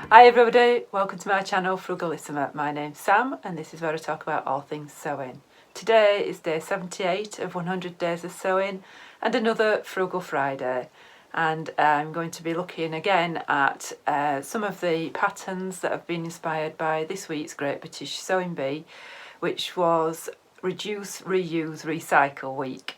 Hi everybody, welcome to my channel Frugalisama. My name's Sam and this is where I talk about all things sewing. Today is day 78 of 100 days of sewing and another Frugal Friday, and I'm going to be looking again at some of the patterns that have been inspired by this week's Great British Sewing Bee, which was Reduce, Reuse, Recycle Week.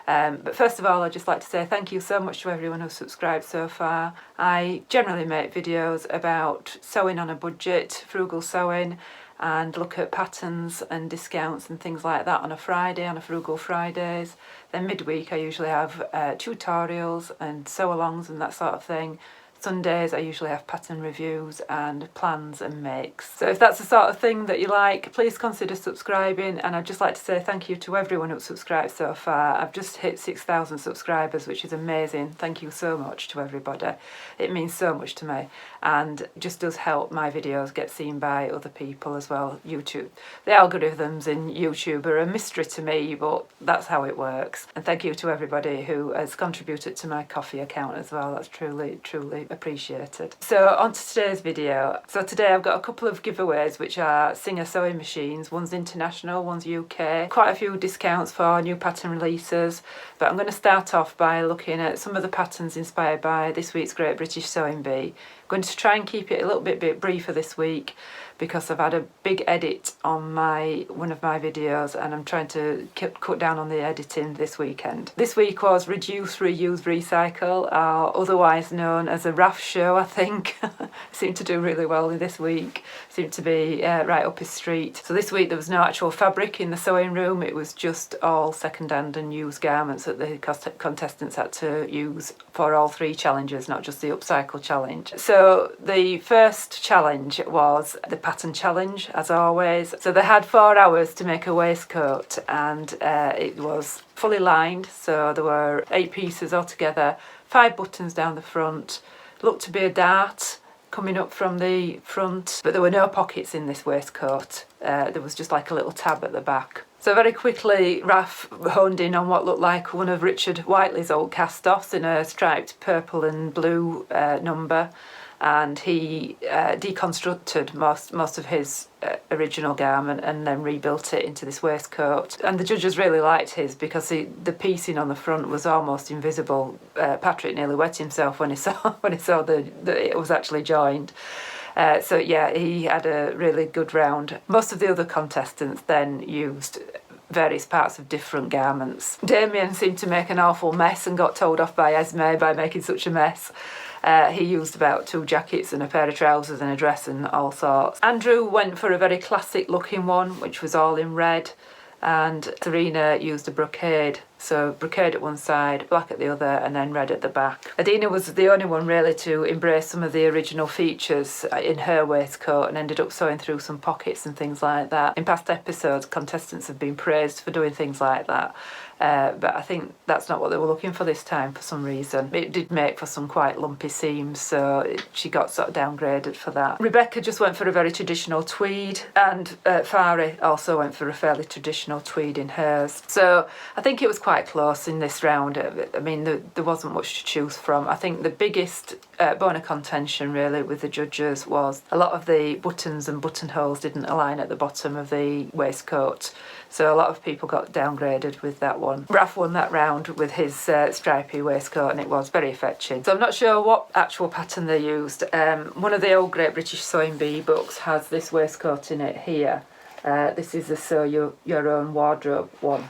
But first of all, I'd just like to say thank you so much to everyone who's subscribed so far. I generally make videos about sewing on a budget, frugal sewing, and look at patterns and discounts and things like that on a Friday, on a Frugal Fridays. Then midweek I usually have tutorials and sew-alongs and that sort of thing. Sundays I usually have pattern reviews and plans and makes. So if that's the sort of thing that you like, please consider subscribing, and I'd just like to say thank you to everyone who's subscribed so far. I've just hit 6,000 subscribers, which is amazing. Thank you so much to everybody. It means so much to me and just does help my videos get seen by other people as well. YouTube, the algorithms in YouTube are a mystery to me, but that's how it works. And thank you to everybody who has contributed to my coffee account as well. That's truly appreciated. So on to today's video. So today I've got a couple of giveaways which are Singer sewing machines. One's international, one's UK. Quite a few discounts for new pattern releases, but I'm going to start off by looking at some of the patterns inspired by this week's Great British Sewing Bee. I'm going to try and keep it a little bit briefer this week because I've had a big edit on one of my videos and I'm trying to cut down on the editing this weekend. This week was Reduce, Reuse, Recycle, or otherwise known as a RAF show, I think. Seemed to do really well this week. Seemed to be right up his street. So this week there was no actual fabric in the sewing room. It was just all second-hand and used garments that the contestants had to use for all three challenges, not just the upcycle challenge. So the first challenge was the pattern challenge, as always. So they had 4 hours to make a waistcoat, and it was fully lined, so there were 8 pieces altogether, 5 buttons down the front, looked to be a dart coming up from the front, but there were no pockets in this waistcoat. There was just like a little tab at the back. So very quickly Raf honed in on what looked like one of Richard Whiteley's old cast-offs in a striped purple and blue number, and he deconstructed most of his original garment and then rebuilt it into this waistcoat. And the judges really liked his because the piecing on the front was almost invisible. Patrick nearly wet himself when he saw that it was actually joined. So yeah, he had a really good round. Most of the other contestants then used various parts of different garments. Damien seemed to make an awful mess and got told off by Esme by making such a mess. He used about 2 jackets and a pair of trousers and a dress and all sorts. Andrew went for a very classic looking one, which was all in red, and Serena used a brocade. So brocade at one side, black at the other, and then red at the back. Adina was the only one really to embrace some of the original features in her waistcoat and ended up sewing through some pockets and things like that. In past episodes, contestants have been praised for doing things like that. But I think that's not what they were looking for this time for some reason. It did make for some quite lumpy seams, so she got sort of downgraded for that. Rebecca just went for a very traditional tweed, and Fari also went for a fairly traditional tweed in hers. So I think it was quite close in this round. I mean, there wasn't much to choose from. I think the biggest bone of contention really with the judges was a lot of the buttons and buttonholes didn't align at the bottom of the waistcoat. So a lot of people got downgraded with that one. Raf won that round with his stripy waistcoat, and it was very fetching. So I'm not sure what actual pattern they used. One of the old Great British Sewing Bee books has this waistcoat in it here. This is the Sew Your Own Wardrobe one.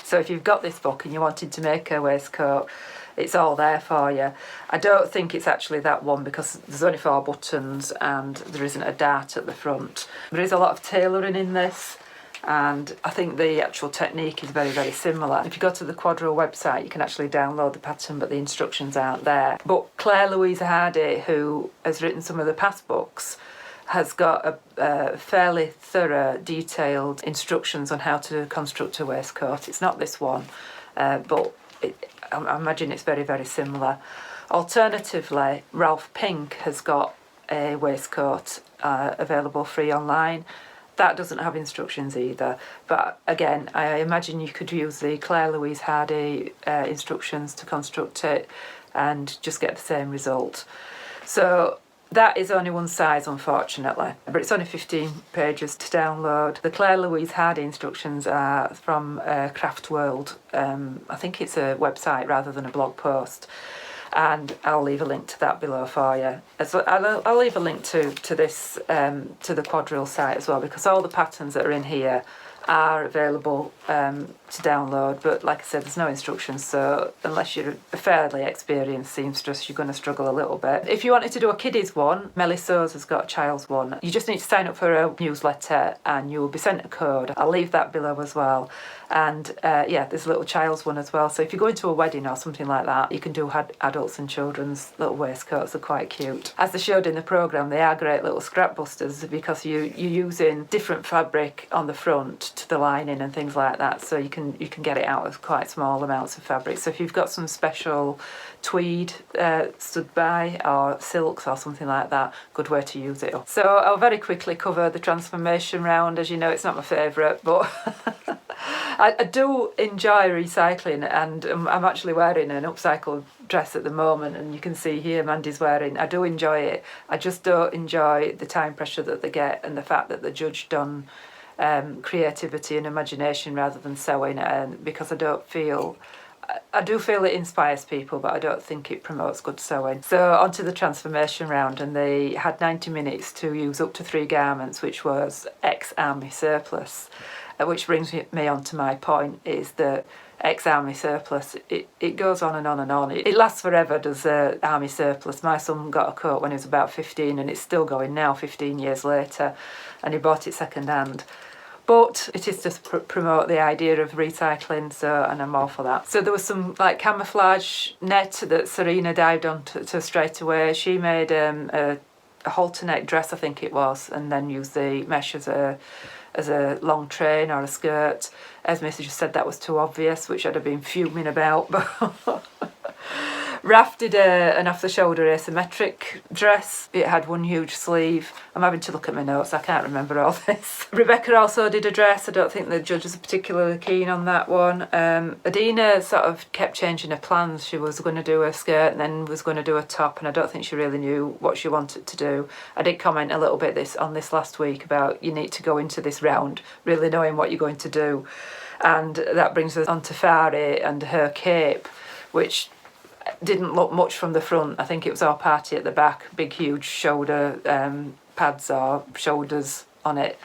So if you've got this book and you wanted to make a waistcoat, it's all there for you. I don't think it's actually that one because there's only 4 buttons and there isn't a dart at the front. There is a lot of tailoring in this, and I think the actual technique is very similar. If you go to the Quadro website, you can actually download the pattern, but the instructions aren't there. But Claire Louise Hardy, who has written some of the past books, has got a fairly thorough, detailed instructions on how to construct a waistcoat. It's not this one, but I imagine it's very similar. Alternatively, Ralph Pink has got a waistcoat available free online. That doesn't have instructions either, but again, I imagine you could use the Claire Louise Hardy instructions to construct it and just get the same result. So That is only one size, unfortunately, but it's only 15 pages to download. The Claire Louise Hardy instructions are from Craft World. I think it's a website rather than a blog post, and I'll leave a link to that below for you. I'll leave a link to this to the Quadrille site as well, because all the patterns that are in here are available to download, but like I said, there's no instructions, so unless you're a fairly experienced seamstress, you're going to struggle a little bit. If you wanted to do a kiddies one, Melly Sews has got a child's one. You just need to sign up for a newsletter and you will be sent a code. I'll leave that below as well. And yeah, there's a little child's one as well, so if you go into a wedding or something like that, you can do adults and children's little waistcoats. Are quite cute. As they showed in the programme, they are great little scrap busters, because you're using different fabric on the front to the lining and things like that, so you can get it out of quite small amounts of fabric. So if you've got some special tweed stood by, or silks or something like that, good way to use it up. So I'll very quickly cover the transformation round. As you know, it's not my favourite, but I do enjoy recycling, and I'm actually wearing an upcycled dress at the moment, and you can see here Mandy's wearing. I do enjoy it. I just don't enjoy the time pressure that they get, and the fact that they're judged on creativity and imagination rather than sewing, and because I do feel it inspires people, but I don't think it promotes good sewing. So onto the transformation round, and they had 90 minutes to use up to 3 garments, which was ex-army surplus, which brings me on to my point, is that ex-army surplus, it goes on and on and on. It lasts forever, does army surplus. My son got a coat when he was about 15, and it's still going now 15 years later, and he bought it second hand. But it is to promote the idea of recycling, so, and I'm all for that. So there was some like camouflage net that Serena dived on to straight away. She made a halter neck dress, I think it was, and then used the mesh as a long train or a skirt. Esme just said that was too obvious, which I'd have been fuming about, but Raf did an off-the-shoulder asymmetric dress. It had one huge sleeve. I'm having to look at my notes, I can't remember all this. Rebecca also did a dress. I don't think the judges are particularly keen on that one. Adina sort of kept changing her plans. She was going to do a skirt and then was going to do a top, and I don't think she really knew what she wanted to do. I did comment a little bit on this last week about you need to go into this round really knowing what you're going to do. And that brings us on to Fari and her cape, which didn't look much from the front. I think it was all party at the back, big huge shoulder pads or shoulders on it,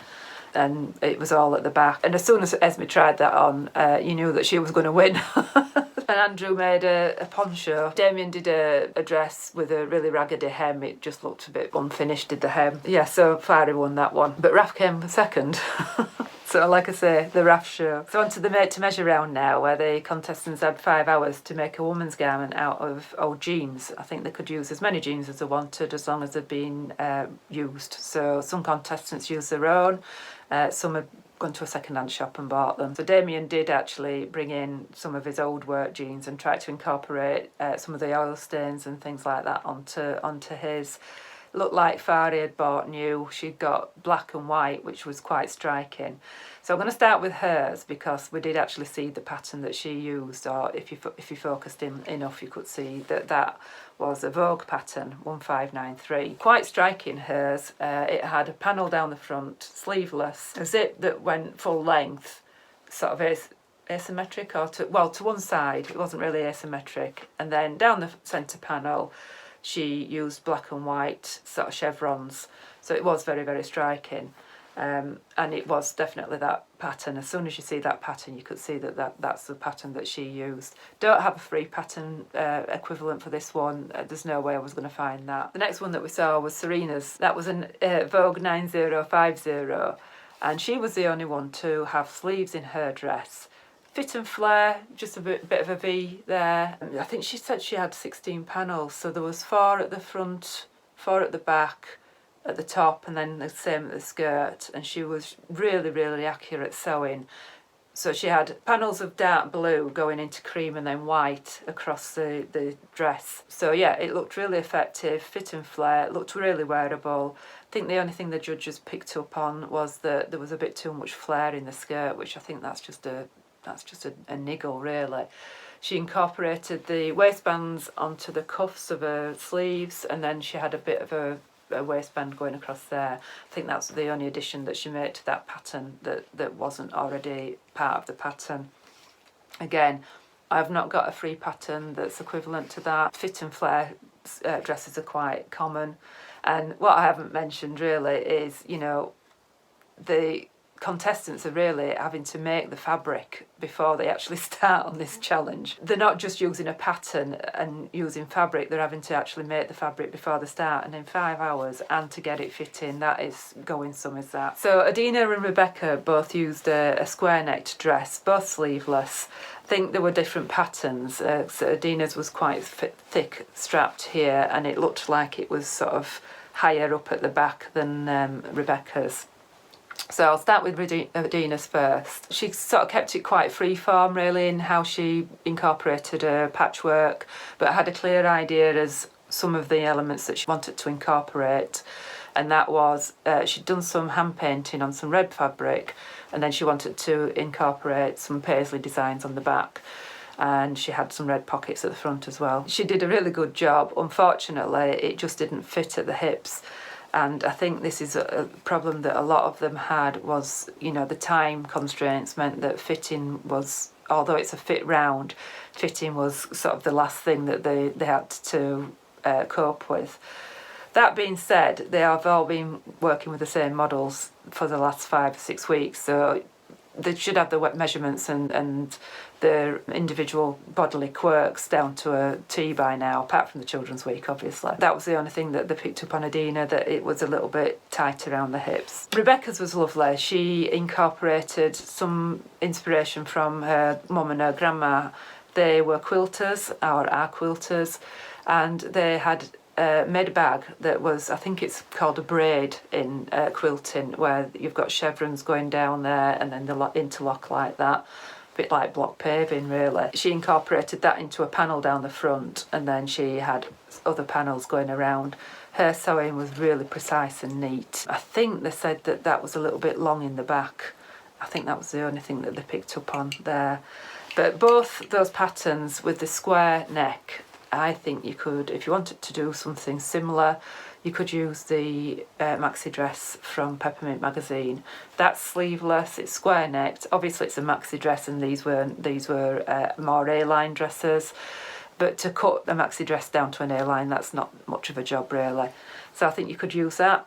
and it was all at the back. And as soon as Esme tried that on, you knew that she was going to win. And Andrew made a poncho. Damien did a dress with a really raggedy hem. It just looked a bit unfinished, did the hem. Yeah, so Fari won that one. But Raf came second. So like I say, the Raf show. So on to the made to measure round now, where the contestants had 5 hours to make a woman's garment out of old jeans. I think they could use as many jeans as they wanted, as long as they'd been used. So some contestants used their own, some had gone to a second-hand shop and bought them. So Damien did actually bring in some of his old work jeans and tried to incorporate some of the oil stains and things like that onto his. Looked like Fari had bought new. She'd got black and white, which was quite striking. So I'm going to start with hers, because we did actually see the pattern that she used, or if you focused in enough, you could see that was a Vogue pattern, 1593. Quite striking, hers. It had a panel down the front, sleeveless, a zip that went full length, sort of asymmetric, or to one side. It wasn't really asymmetric. And then down the centre panel, she used black and white sort of chevrons, so it was very, very striking, and it was definitely that pattern. As soon as you see that pattern, you could see that's the pattern that she used. Don't have a free pattern equivalent for this one. There's no way I was going to find that. The next one that we saw was Serena's. That was an Vogue 9050, and she was the only one to have sleeves in her dress. Fit and flare, just a bit of a V there. I think she said she had 16 panels, so there was 4 at the front, 4 at the back, at the top, and then the same at the skirt. And she was really, really accurate sewing. So she had panels of dark blue going into cream and then white across the dress. So yeah, it looked really effective, fit and flare, it looked really wearable. I think the only thing the judges picked up on was that there was a bit too much flare in the skirt, which I think that's just a niggle, really. She incorporated the waistbands onto the cuffs of her sleeves, and then she had a bit of a a waistband going across there. I think that's the only addition that she made to that pattern that wasn't already part of the pattern. Again, I've not got a free pattern that's equivalent to that. Fit and flare dresses are quite common. And what I haven't mentioned really is, you know, the contestants are really having to make the fabric before they actually start on this challenge. They're not just using a pattern and using fabric, they're having to actually make the fabric before they start, and in 5 hours, and to get it fitting, that is going some, is that. So Adina and Rebecca both used a square necked dress, both sleeveless. I think there were different patterns. So Adina's was quite thick strapped here, and it looked like it was sort of higher up at the back than Rebecca's. So I'll start with Adina's first. She sort of kept it quite freeform really in how she incorporated her patchwork, but had a clear idea as some of the elements that she wanted to incorporate. And that was, she'd done some hand painting on some red fabric, and then she wanted to incorporate some paisley designs on the back. And she had some red pockets at the front as well. She did a really good job. Unfortunately, it just didn't fit at the hips. And I think this is a problem that a lot of them had was, you know, the time constraints meant that fitting was, although it's a fit round, fitting was sort of the last thing that they had to cope with. That being said, they have all been working with the same models for the last 5 or 6 weeks, so they should have the measurements and their individual bodily quirks down to a T by now, apart from the Children's Week, obviously. That was the only thing that they picked up on Adina, that it was a little bit tight around the hips. Rebecca's was lovely. She incorporated some inspiration from her mum and her grandma. They were quilters, or are quilters, and they had made a bag that was, I think it's called a braid in quilting, where you've got chevrons going down there and then the interlock like that, a bit like block paving really. She incorporated that into a panel down the front, and then she had other panels going around. Her sewing was really precise and neat. I think they said that that was a little bit long in the back. I think that was the only thing that they picked up on there. But both those patterns with the square neck, I think you could, if you wanted to do something similar, you could use the maxi dress from Peppermint magazine. That's sleeveless, it's square necked. Obviously it's a maxi dress, and these were more A-line dresses. But to cut a maxi dress down to an A-line, that's not much of a job really. So I think you could use that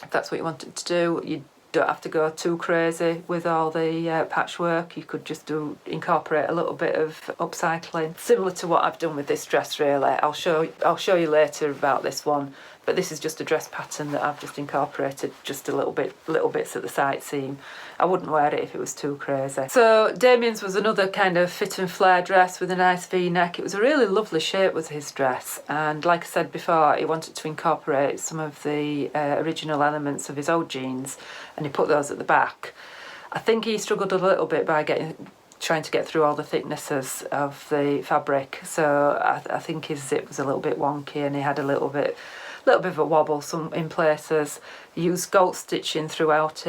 if that's what you wanted to do. You don't have to go too crazy with all the patchwork. You could just incorporate a little bit of upcycling, similar to what I've done with this dress really. I'll show you later about this one, but this is just a dress pattern that I've just incorporated just little bits at the side seam. I wouldn't wear it if it was too crazy. So Damien's was another kind of fit and flare dress with a nice V-neck. It was a really lovely shape with his dress, and like I said before, he wanted to incorporate some of the original elements of his old jeans, and he put those at the back. I think he struggled a little bit by trying to get through all the thicknesses of the fabric, so I think his zip was a little bit wonky, and he had a little bit of a wobble in places. He used gold stitching throughout,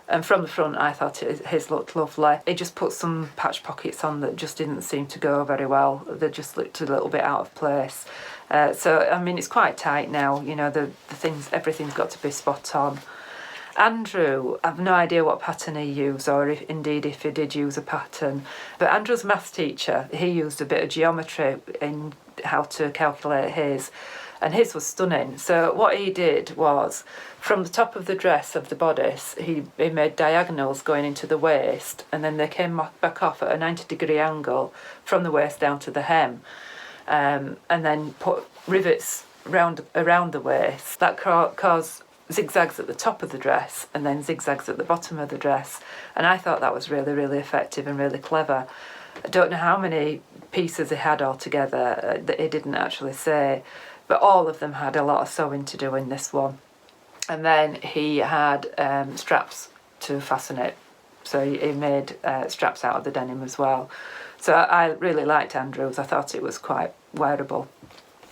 and from the front I thought his looked lovely. He just put some patch pockets on that just didn't seem to go very well. They just looked a little bit out of place. So I mean, it's quite tight now, you know, everything's got to be spot on. Andrew, I've no idea what pattern he used, or if he did use a pattern, but Andrew's maths teacher, he used a bit of geometry in how to calculate his, and his was stunning. So what he did was, from the top of the dress of the bodice, he made diagonals going into the waist, and then they came back off at a 90-degree angle from the waist down to the hem, and then put rivets around the waist. That caused zigzags at the top of the dress and then zigzags at the bottom of the dress, and I thought that was really, really effective and really clever. I don't know how many pieces he had altogether, that he didn't actually say, but all of them had a lot of sewing to do in this one. And then he had straps to fasten it, so he made straps out of the denim as well. So I really liked Andrew's. I thought it was quite wearable.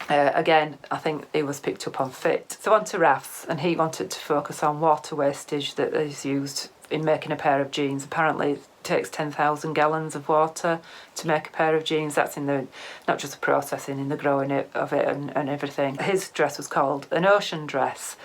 Again, I think it was picked up on fit. So on to Raf's, and he wanted to focus on water wastage that is used in making a pair of jeans. Apparently takes 10,000 gallons of water to make a pair of jeans. That's in the, not just the processing, in the growing of it and everything. His dress was called an ocean dress,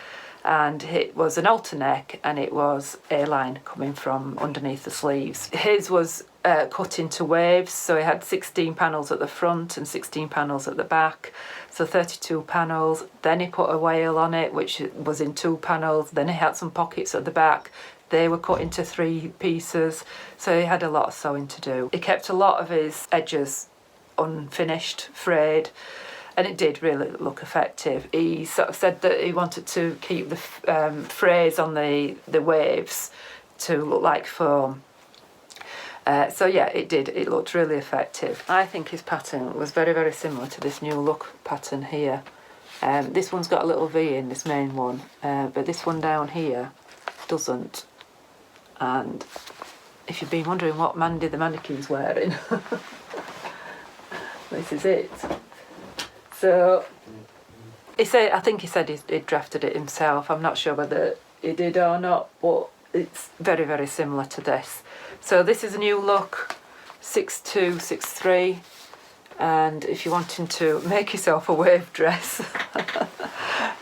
and it was an alter neck, and it was A-line coming from underneath the sleeves. His was cut into waves, so it had 16 panels at the front and 16 panels at the back, so 32 panels. Then he put a wale on it, which was in 2 panels. Then he had some pockets at the back. They were cut into 3 pieces, so he had a lot of sewing to do. He kept a lot of his edges unfinished, frayed, and it did really look effective. He sort of said that he wanted to keep the frays on the waves to look like foam. So yeah, it did. It looked really effective. I think his pattern was very, very similar to this new look pattern here. This one's got a little V in, this main one, but this one down here doesn't. And if you've been wondering what Mandy the mannequin's wearing, this is it. So I think he said he'd drafted it himself. I'm not sure whether he did or not, but it's very, very similar to this. So this is a new look, 6263, and if you're wanting to make yourself a wave dress,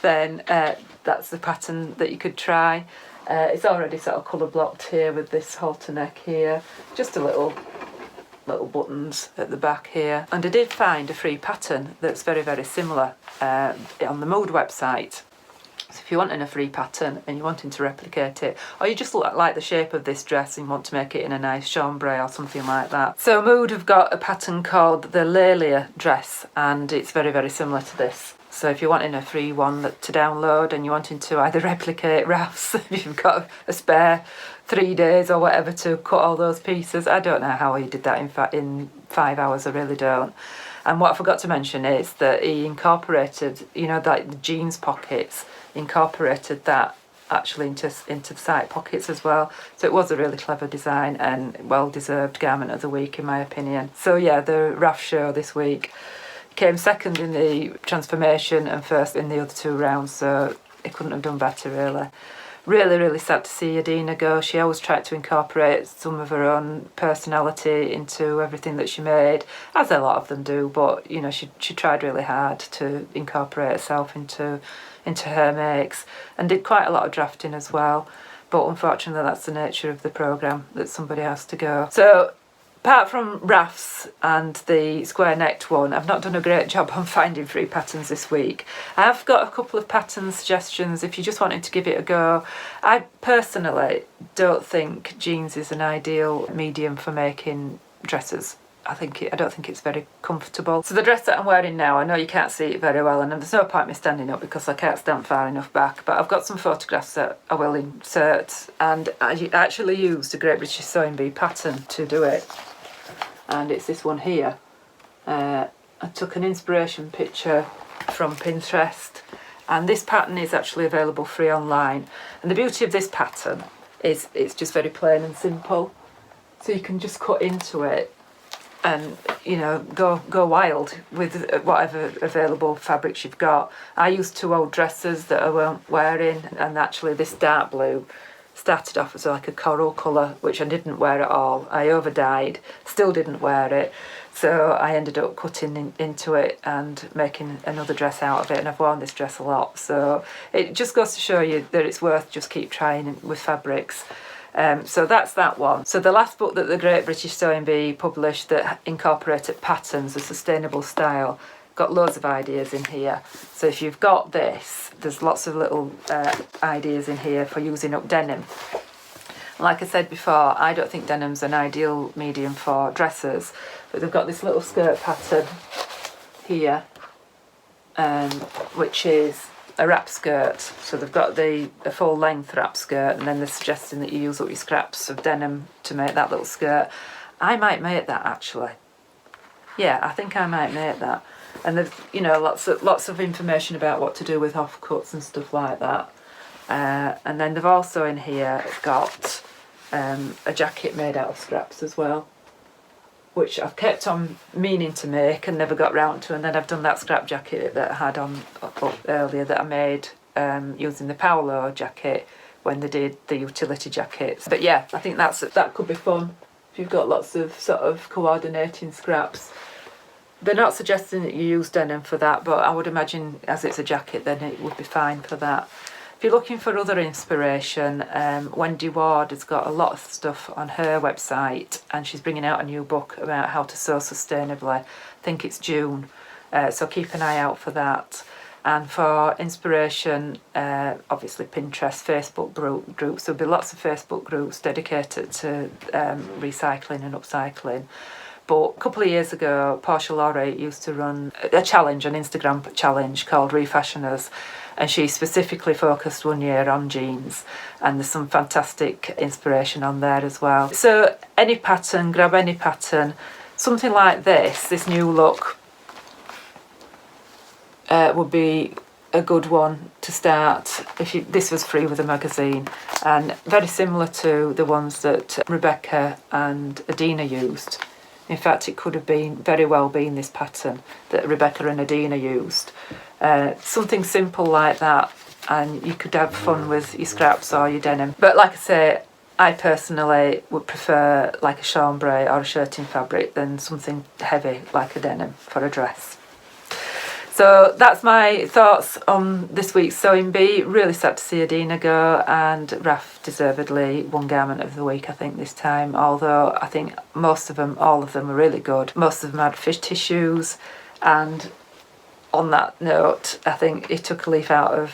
then that's the pattern that you could try. It's already sort of colour blocked here with this halter neck here, just a little buttons at the back here. And I did find a free pattern that's very, very similar on the Mood website. So if you're wanting a free pattern and you're wanting to replicate it, or you just like the shape of this dress and want to make it in a nice chambray or something like that. So Mood have got a pattern called the Lelia dress, and it's very, very similar to this. So if you're wanting a free one to download and you're wanting to either replicate Raf's, if you've got a spare 3 days or whatever to cut all those pieces, I don't know how he did that in 5 hours, I really don't. And what I forgot to mention is that he incorporated, like the jeans pockets, incorporated that actually into the side pockets as well. So it was a really clever design and well-deserved garment of the week, in my opinion. So yeah, the Raf show this week came second in the transformation and first in the other 2 rounds, so it couldn't have done better, really. Really, really sad to see Adina go. She always tried to incorporate some of her own personality into everything that she made, as a lot of them do, but she tried really hard to incorporate herself into her makes, and did quite a lot of drafting as well. But unfortunately, that's the nature of the programme, that somebody has to go. So apart from Raf's and the square-necked one, I've not done a great job on finding free patterns this week. I have got a couple of pattern suggestions if you just wanted to give it a go. I personally don't think jeans is an ideal medium for making dresses. I don't think it's very comfortable. So the dress that I'm wearing now, I know you can't see it very well, and there's no point me standing up because I can't stand far enough back, but I've got some photographs that I will insert, and I actually used a Great British Sewing Bee pattern to do it. And it's this one here. I took an inspiration picture from Pinterest, and this pattern is actually available free online. And the beauty of this pattern is it's just very plain and simple, so you can just cut into it and go wild with whatever available fabrics you've got. I used 2 old dresses that I weren't wearing, and actually this dark blue started off as like a coral colour, which I didn't wear at all. I over-dyed, still didn't wear it, so I ended up cutting into it and making another dress out of it, and I've worn this dress a lot. So it just goes to show you that it's worth just keep trying with fabrics. So that's that one. So the last book that the Great British Sewing Bee published that incorporated patterns, a sustainable style, got loads of ideas in here. So if you've got this, there's lots of little ideas in here for using up denim. Like I said before, I don't think denim's an ideal medium for dresses, but they've got this little skirt pattern here, which is a wrap skirt. So they've got a full length wrap skirt, and then they're suggesting that you use up your scraps of denim to make that little skirt. I might make that actually. Yeah, I think I might make that. And there's lots of information about what to do with offcuts and stuff like that. And then they've also in here got a jacket made out of scraps as well, which I've kept on meaning to make and never got round to. And then I've done that scrap jacket that I had on up earlier that I made using the Paolo jacket when they did the utility jackets. But yeah, I think that could be fun if you've got lots of sort of coordinating scraps. They're not suggesting that you use denim for that, but I would imagine as it's a jacket then it would be fine for that. If you're looking for other inspiration, Wendy Ward has got a lot of stuff on her website, and she's bringing out a new book about how to sew sustainably. I think it's June, so keep an eye out for that. And for inspiration, obviously Pinterest, Facebook groups. There'll be lots of Facebook groups dedicated to recycling and upcycling. But a couple of years ago, Portia Laurie used to run a challenge, an Instagram challenge called Refashioners, and she specifically focused one year on jeans, and there's some fantastic inspiration on there as well. So any pattern, grab any pattern, something like this new look would be a good one to start. This was free with a magazine, and very similar to the ones that Rebecca and Adina used. In fact, it could have been very well been this pattern that Rebecca and Adina used. Something simple like that, and you could have fun with your scraps or your denim. But like I say, I personally would prefer like a chambray or a shirting fabric than something heavy like a denim for a dress. So that's my thoughts on this week's Sewing Bee. Really sad to see Adina go, and Raf deservedly won Garment of the Week, I think, this time. Although I think all of them were really good. Most of them had fish tissues, and on that note, I think he took a leaf out of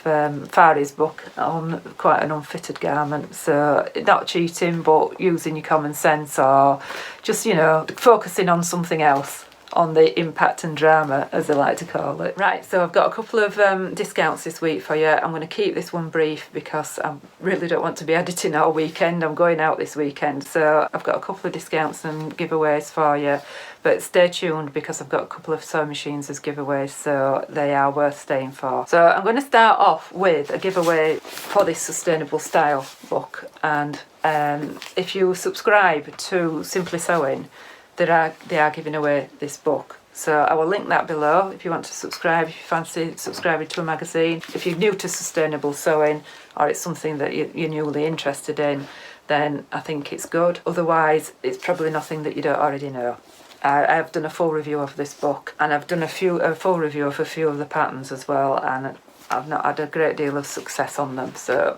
Fari's book on quite an unfitted garment. So not cheating, but using your common sense, or just, focusing on something else, on the impact and drama, as they like to call it. Right, so I've got a couple of discounts this week for you. I'm going to keep this one brief because I really don't want to be editing all weekend. I'm going out this weekend, so I've got a couple of discounts and giveaways for you. But stay tuned because I've got a couple of sewing machines as giveaways, so they are worth staying for. So I'm going to start off with a giveaway for this Sustainable Style book. And if you subscribe to Simply Sewing, they are giving away this book. So I will link that below if you want to subscribe, if you fancy subscribing to a magazine. If you're new to sustainable sewing, or it's something that you're newly interested in, then I think it's good. Otherwise, it's probably nothing that you don't already know. I have done a full review of this book, and I've done a full review of a few of the patterns as well, and I've not had a great deal of success on them, so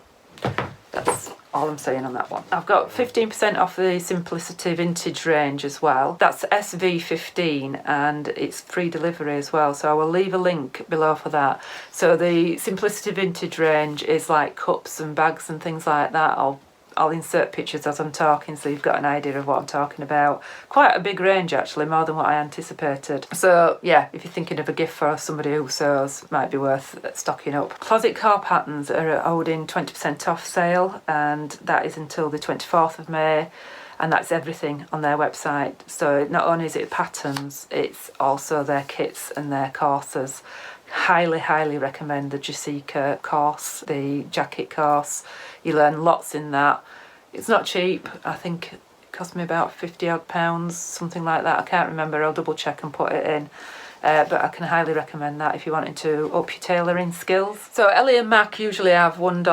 that's all I'm saying on that one. I've got 15% off the Simplicity Vintage range as well. That's SV15, and it's free delivery as well, so I will leave a link below for that. So the Simplicity Vintage range is like cups and bags and things like that. I'll insert pictures as I'm talking so you've got an idea of what I'm talking about. Quite a big range actually, more than what I anticipated. So yeah, if you're thinking of a gift for somebody who sews, might be worth stocking up. Closet Core Patterns are holding 20% off sale, and that is until the 24th of May. And that's everything on their website. So not only is it patterns, it's also their kits and their courses. Highly, highly recommend the Jessica course, the jacket course. You learn lots in that. It's not cheap. I think it cost me about £50 odd, something like that. I can't remember. I'll double check and put it in. But I can highly recommend that if you wanted to up your tailoring skills. So Ellie and Mac usually have $1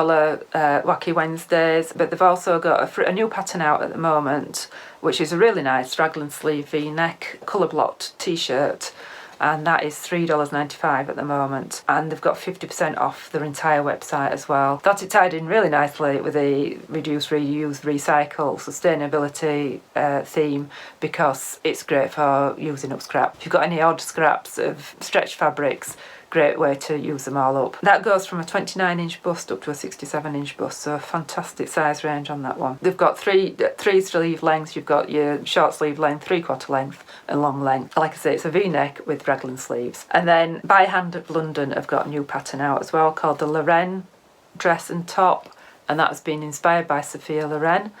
Wacky Wednesdays, but they've also got a new pattern out at the moment, which is a really nice raglan sleeve V-neck colour blocked t-shirt. And that is $3.95 at the moment, and they've got 50% off their entire website as well. Thought it tied in really nicely with the reduce, reuse, recycle, sustainability theme, because it's great for using up scrap. If you've got any odd scraps of stretch fabrics, great way to use them all up. That goes from a 29-inch bust up to a 67-inch bust, so fantastic size range on that one. They've got three sleeve lengths. You've got your short sleeve length, 3/4 length, and long length. Like I say, it's a V-neck with raglan sleeves. And then By Hand of London have got a new pattern out as well called the Lorraine dress and top, and that has been inspired by Sophia Loren.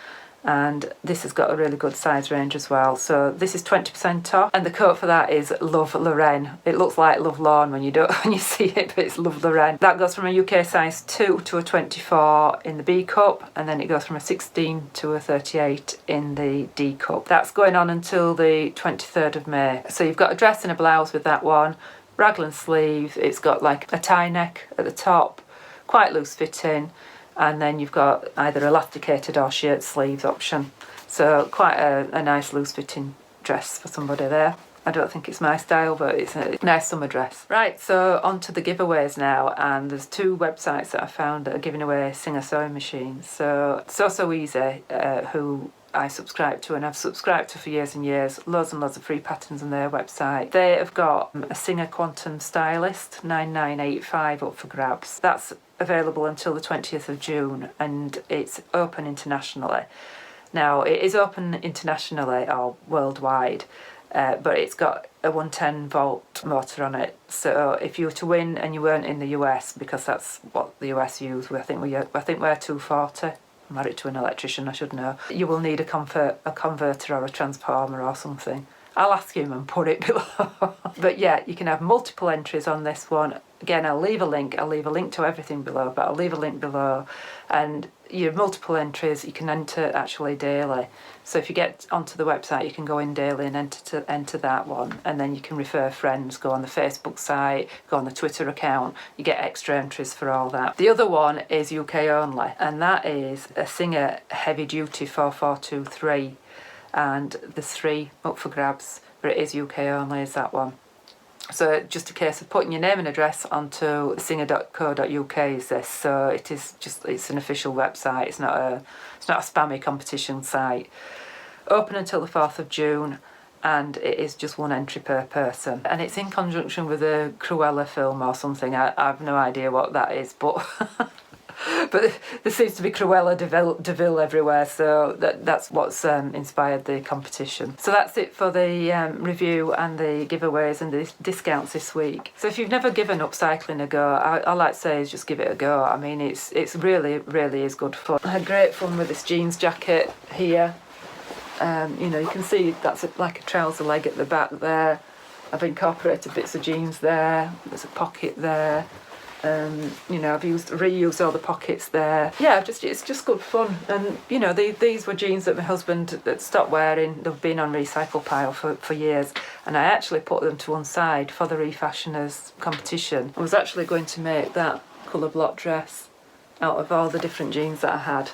And this has got a really good size range as well. So this is 20% off, and the code for that is Love Lorraine. It looks like Love Lawn when you see it, but it's Love Lorraine. That goes from a UK size 2 to a 24 in the B cup, and then it goes from a 16 to a 38 in the D cup. That's going on until the 23rd of May. So you've got a dress and a blouse with that one, raglan sleeve. It's got like a tie neck at the top, quite loose fitting. And then you've got either elasticated or shirt sleeves option. So quite a nice loose fitting dress for somebody there. I don't think it's my style, but it's a nice summer dress. Right, so on to the giveaways now, and there's 2 websites that I found that are giving away Singer sewing machines. So So Easy, who I subscribe to and I've subscribed to for years and years, loads and loads of free patterns on their website. They have got a Singer Quantum Stylist 9985 up for grabs. That's available until the 20th of June and it's open internationally. Now, it is open internationally or worldwide, but it's got a 110 volt motor on it. So if you were to win and you weren't in the US, because that's what the US use, I think we're 240. I'm married to an electrician, I should know. You will need a converter or a transformer or something. I'll ask him and put it below. But yeah, you can have multiple entries on this one. Again, I'll leave a link to everything below, but I'll leave a link below. And you have multiple entries, you can enter actually daily. So if you get onto the website, you can go in daily and enter that one. And then you can refer friends, go on the Facebook site, go on the Twitter account. You get extra entries for all that. The other one is UK only, and that is a Singer Heavy Duty 4423. And there's 3 up for grabs, but it is UK only, is that one. So just a case of putting your name and address onto singer.co.uk is this. So it's an official website. It's not a spammy competition site. Open until the 4th of June, and it is just 1 entry per person. And it's in conjunction with a Cruella film or something. I've no idea what that is, but but there seems to be Cruella de Vil everywhere, so that's what's inspired the competition. So that's it for the review and the giveaways and the discounts this week. So if you've never given upcycling a go, I like to say is just give it a go. I mean, it's really is good fun. I had great fun with this jeans jacket here. You know, you can see that's like a trouser leg at the back there. I've incorporated bits of jeans there. There's a pocket there. You know, I've reused all the pockets there. Yeah, it's just good fun. And you know, these were jeans that my husband had stopped wearing. They've been on recycle pile for years, and I actually put them to one side for the Refashioners competition. I was actually going to make that colour block dress out of all the different jeans that I had.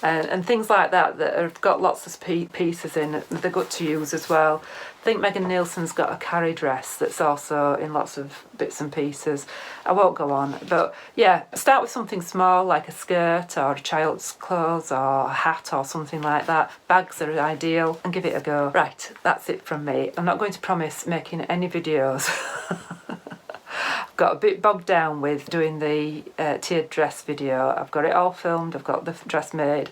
And things like that have got lots of pieces in. They're good to use as well. I think Megan Nielsen's got a carry dress that's also in lots of bits and pieces. I won't go on, but yeah, start with something small like a skirt or a child's clothes or a hat or something like that. Bags are ideal, and give it a go. Right, that's it from me. I'm not going to promise making any videos. Got a bit bogged down with doing the tiered dress video. I've got it all filmed, I've got the dress made.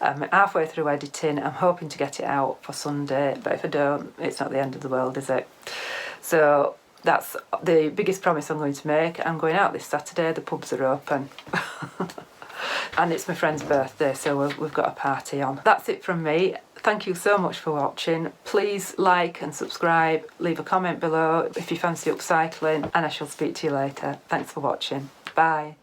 I'm halfway through editing. I'm hoping to get it out for Sunday, but if I don't, it's not the end of the world, is it? So that's the biggest promise I'm going to make. I'm going out this Saturday, the pubs are open. And it's my friend's birthday, so we've got a party on. That's it from me. Thank you so much for watching. Please like and subscribe, leave a comment below if you fancy upcycling, and I shall speak to you later. Thanks for watching. Bye.